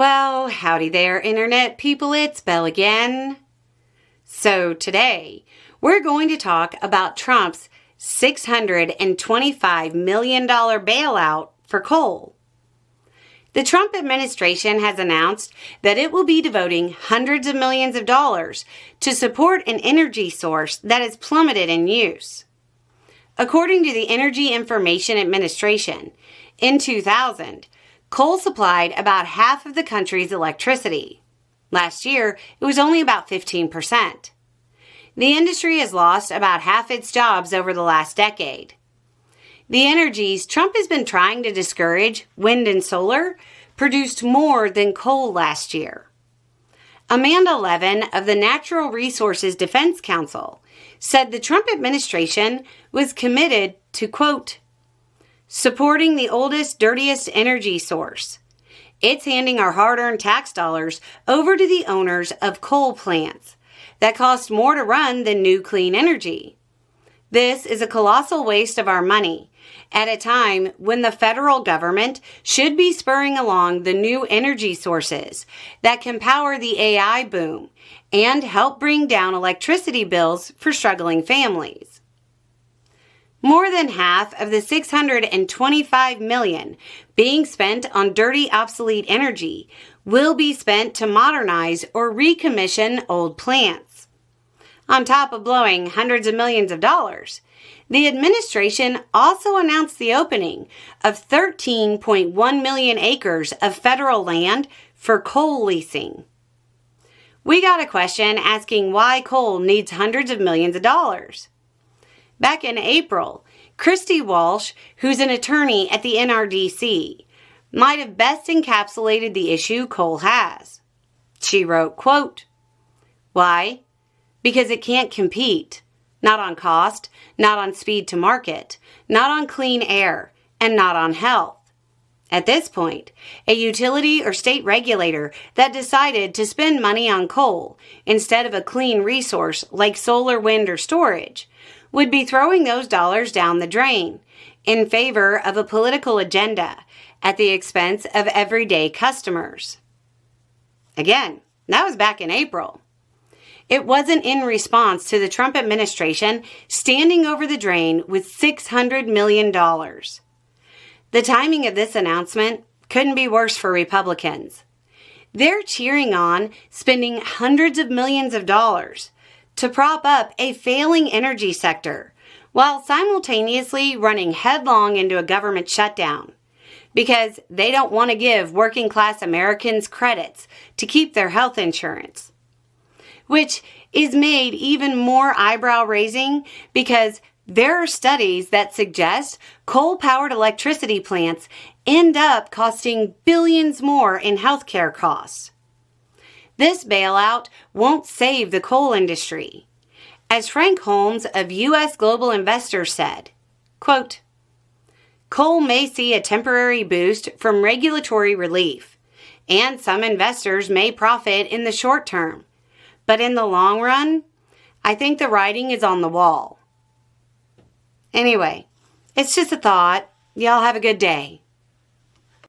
Well, howdy there, Internet people. It's Beau again. So today, we're going to talk about Trump's $625 million bailout for coal. The Trump administration has announced that it will be devoting hundreds of millions of dollars to support an energy source that has plummeted in use. According to the Energy Information Administration, in 2000, coal supplied about half of the country's electricity. Last year, it was only about 15%. The industry has lost about half its jobs over the last decade. The energies Trump has been trying to discourage, wind and solar, produced more than coal last year. Amanda Levin of the Natural Resources Defense Council said the Trump administration was committed to, quote, supporting the oldest, dirtiest energy source. It's handing our hard-earned tax dollars over to the owners of coal plants that cost more to run than new clean energy. This is a colossal waste of our money at a time when the federal government should be spurring along the new energy sources that can power the AI boom and help bring down electricity bills for struggling families. More than half of the $625 million being spent on dirty, obsolete energy will be spent to modernize or recommission old plants. On top of blowing hundreds of millions of dollars, the administration also announced the opening of 13.1 million acres of federal land for coal leasing. We got a question asking why coal needs hundreds of millions of dollars. Back in April, Christy Walsh, who's an attorney at the NRDC, might have best encapsulated the issue coal has. She wrote, quote, why? Because it can't compete. Not on cost, not on speed to market, not on clean air, and not on health. At this point, a utility or state regulator that decided to spend money on coal instead of a clean resource like solar, wind, or storage would be throwing those dollars down the drain in favor of a political agenda at the expense of everyday customers. Again, that was back in April. It wasn't in response to the Trump administration standing over the drain with $600 million. The timing of this announcement couldn't be worse for Republicans. They're cheering on spending hundreds of millions of dollars to prop up a failing energy sector while simultaneously running headlong into a government shutdown because they don't want to give working class Americans credits to keep their health insurance, which is made even more eyebrow-raising because there are studies that suggest coal-powered electricity plants end up costing billions more in healthcare costs. This bailout won't save the coal industry. As Frank Holmes of U.S. Global Investors said, quote, coal may see a temporary boost from regulatory relief, and some investors may profit in the short term. But in the long run, I think the writing is on the wall. Anyway, it's just a thought. Y'all have a good day.